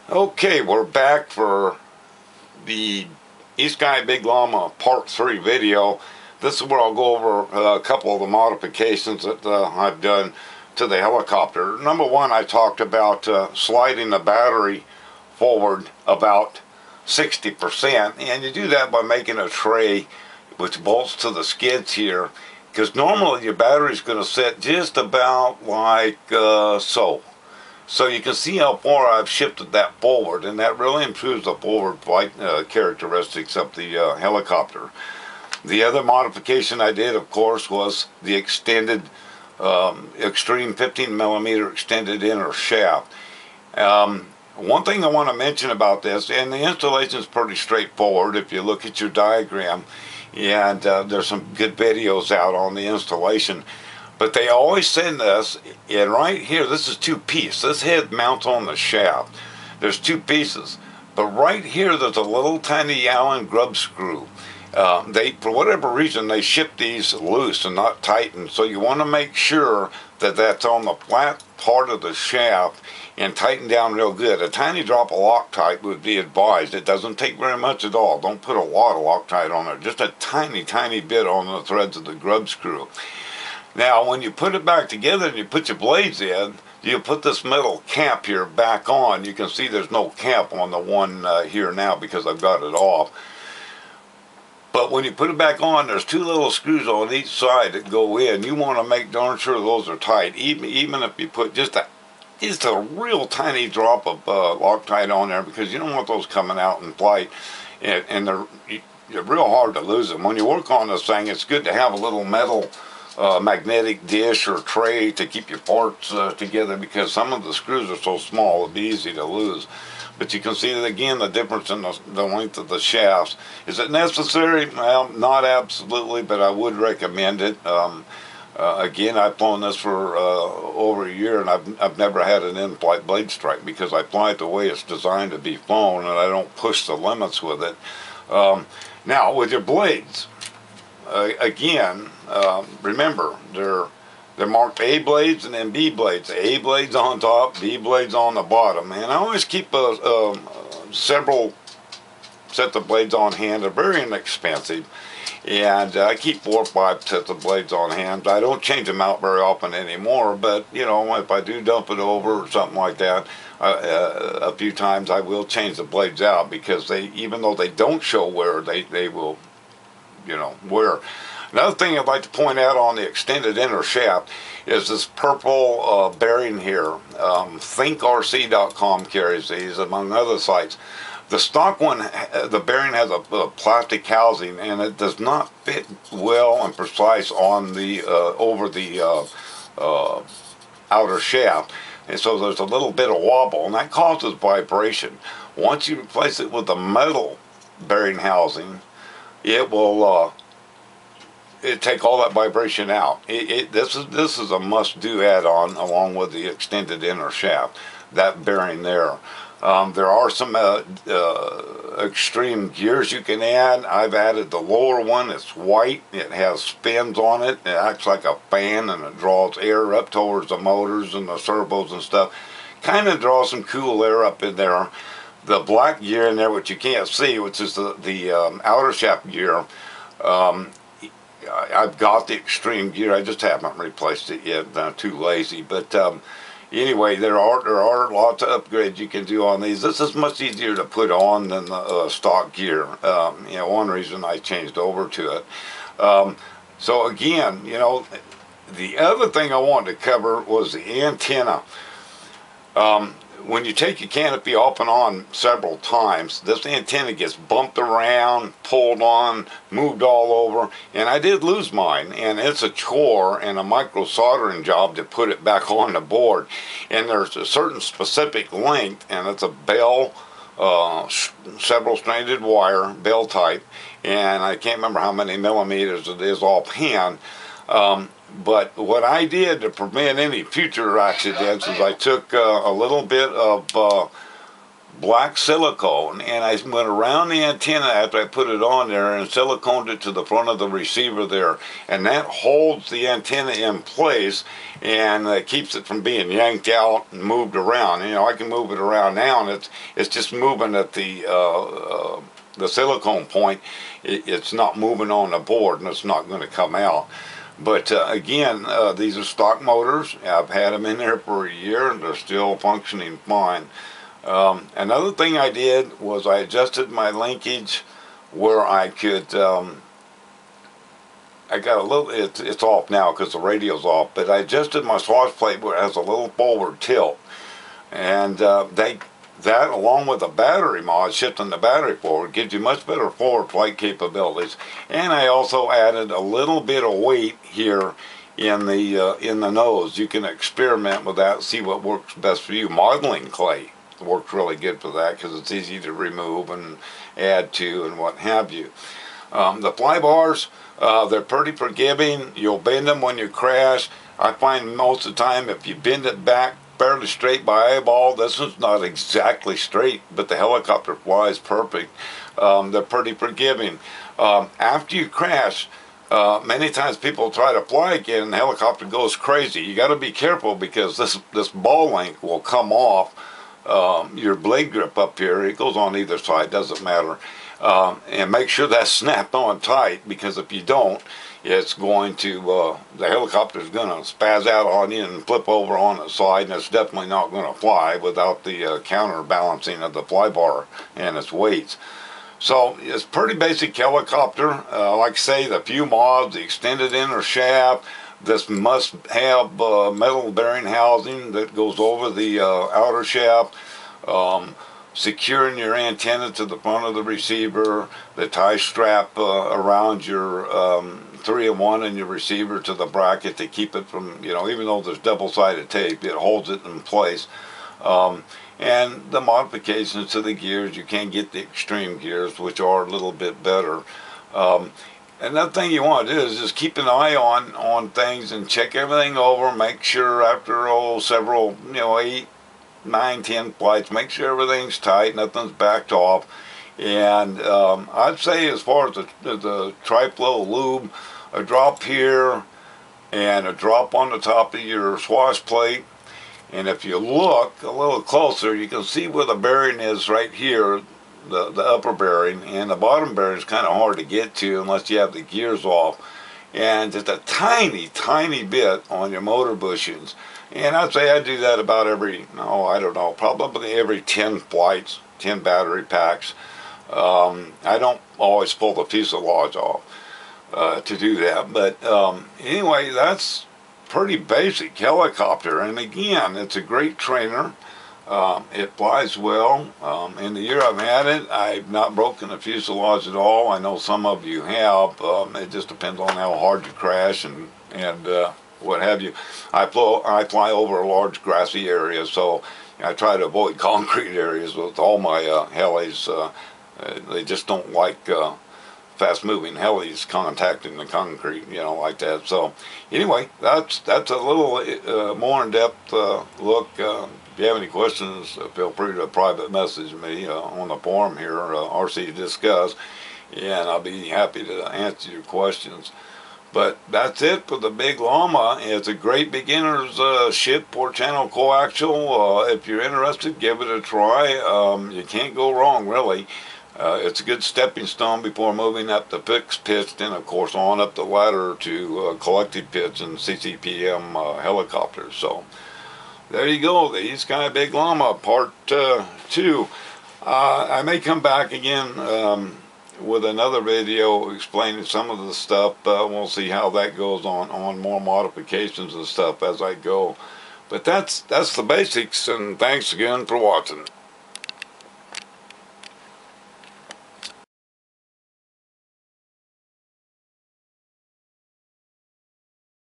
Okay, we're back for the eSky Big Llama Part 3 video. This is where I'll go over a couple of the modifications that I've done to the helicopter. Number one, I talked about sliding the battery forward about 60%, and you do that by making a tray which bolts to the skids here, because normally your battery is going to sit just about like so. So you can see how far I've shifted that forward, and that really improves the forward flight characteristics of the helicopter. The other modification I did, of course, was the extended extreme 15 millimeter extended inner shaft. One thing I want to mention about this, and the installation is pretty straightforward if you look at your diagram, and there's some good videos out on the installation. But they always send us, and right here, this is two pieces. This head mounts on the shaft. There's two pieces. But right here, there's a little tiny Allen grub screw. For whatever reason, they ship these loose and not tightened. So you want to make sure that that's on the flat part of the shaft and tighten down real good. A tiny drop of Loctite would be advised. It doesn't take very much at all. Don't put a lot of Loctite on there. Just a tiny, tiny bit on the threads of the grub screw. Now, when you put it back together and you put your blades in, you put this metal cap here back on. You can see there's no cap on the one here now because I've got it off. But when you put it back on, there's two little screws on each side that go in. You want to make darn sure those are tight, even if you put just a real tiny drop of Loctite on there, because you don't want those coming out in flight, and they're real hard to lose them. When you work on this thing, it's good to have a little metal magnetic dish or tray to keep your parts together, because some of the screws are so small it'll be easy to lose. But you can see that again, the difference in the length of the shafts. Is it necessary? Well, not absolutely, but I would recommend it. Again, I've flown this for over a year, and I've never had an in-flight blade strike because I fly it the way it's designed to be flown, and I don't push the limits with it. Now, with your blades, again, remember, they're marked A blades and then B blades. A blades on top, B blades on the bottom. And I always keep several sets of blades on hand. They're very inexpensive. And I keep 4 or 5 sets of blades on hand. I don't change them out very often anymore, but, you know, if I do dump it over or something like that, a few times I will change the blades out, because even though they don't show wear, they will, wear. Another thing I'd like to point out on the extended inner shaft is this purple bearing here. ThinkRC.com carries these, among other sites. The stock one, the bearing has a plastic housing, and it does not fit well and precise on the over the outer shaft, and so there's a little bit of wobble, and that causes vibration. Once you replace it with the metal bearing housing, it will take all that vibration out. This is a must-do add-on along with the extended inner shaft, that bearing there. There are some extreme gears you can add. I've added the lower one. It's white. It has fins on it. It acts like a fan, and it draws air up towards the motors and the servos and stuff. Kind of draws some cool air up in there. The black gear in there, which you can't see, which is the outer shaft gear, I've got the extreme gear. I just haven't replaced it yet. I'm too lazy. But anyway, there are lots of upgrades you can do on these. This is much easier to put on than the stock gear. One reason I changed over to it. So again, the other thing I wanted to cover was the antenna. When you take your canopy off and on several times, this antenna gets bumped around, pulled on, moved all over, and I did lose mine, and it's a chore and a micro soldering job to put it back on the board. And there's a certain specific length, and it's a bell, several stranded wire, bell type, and I can't remember how many millimeters it is offhand. But what I did to prevent any future accidents is I took a little bit of black silicone, and I went around the antenna after I put it on there and siliconed it to the front of the receiver there, and that holds the antenna in place and keeps it from being yanked out and moved around. You know, I can move it around now, and it's just moving at the silicone point. It's not moving on the board, and it's not going to come out. But again, these are stock motors. I've had them in there for a year, and they're still functioning fine. Another thing I did was I adjusted my linkage where I could, I got a little, it's off now because the radio's off, but I adjusted my swash plate where it has a little forward tilt. And that along with the battery mod, shifting the battery forward, gives you much better forward flight capabilities. And I also added a little bit of weight here in the nose. You can experiment with that, see what works best for you. Modeling clay works really good for that because it's easy to remove and add to and what have you. The fly bars, they're pretty forgiving. You'll bend them when you crash. I find most of the time if you bend it back fairly straight by eyeball, this is not exactly straight, but the helicopter flies perfect. They're pretty forgiving. After you crash, many times people try to fly again and the helicopter goes crazy. You got to be careful because this ball link will come off your blade grip up here. It goes on either side, doesn't matter. And make sure that's snapped on tight, because if you don't, it's going to, the helicopter's going to spaz out on you and flip over on the side, and it's definitely not going to fly without the counterbalancing of the fly bar and its weights. So it's pretty basic helicopter. Like I say, the few mods, the extended inner shaft. This must have metal bearing housing that goes over the outer shaft. Securing your antenna to the front of the receiver, the tie strap around your 3-in-1 and your receiver to the bracket to keep it from, you know, even though there's double-sided tape, it holds it in place. And the modifications to the gears, you can get the extreme gears, which are a little bit better. Another thing you want to do is just keep an eye on things and check everything over. Make sure after several, 8, 9, 10 flights, make sure everything's tight, nothing's backed off. And I'd say as far as the tri-flow lube, a drop here and a drop on the top of your swash plate. And if you look a little closer, you can see where the bearing is right here, the upper bearing, and the bottom bearing is kind of hard to get to unless you have the gears off. And just a tiny, tiny bit on your motor bushings. And I'd say I do that about every, I don't know, probably every 10 flights, 10 battery packs. I don't always pull the fuselage off to do that. But anyway, that's pretty basic helicopter. And again, it's a great trainer. It flies well. In the year I've had it, I've not broken the fuselage at all. I know some of you have. It just depends on how hard you crash and what have you. I fly over a large grassy area, so I try to avoid concrete areas with all my helis. They just don't like fast-moving helis contacting the concrete, like that. So anyway, that's a little more in-depth look. If you have any questions, feel free to private message me on the forum here, RC Discuss, and I'll be happy to answer your questions. But that's it for the Big Llama. It's a great beginner's ship 4-channel coaxial. If you're interested, give it a try. You can't go wrong, really. It's a good stepping stone before moving up the fixed pitch, then of course on up the ladder to collective pitch and CCPM helicopters. So there you go, the eSky Big Llama Part 2. I may come back again with another video explaining some of the stuff. We'll see how that goes on more modifications and stuff as I go. But that's the basics, and thanks again for watching.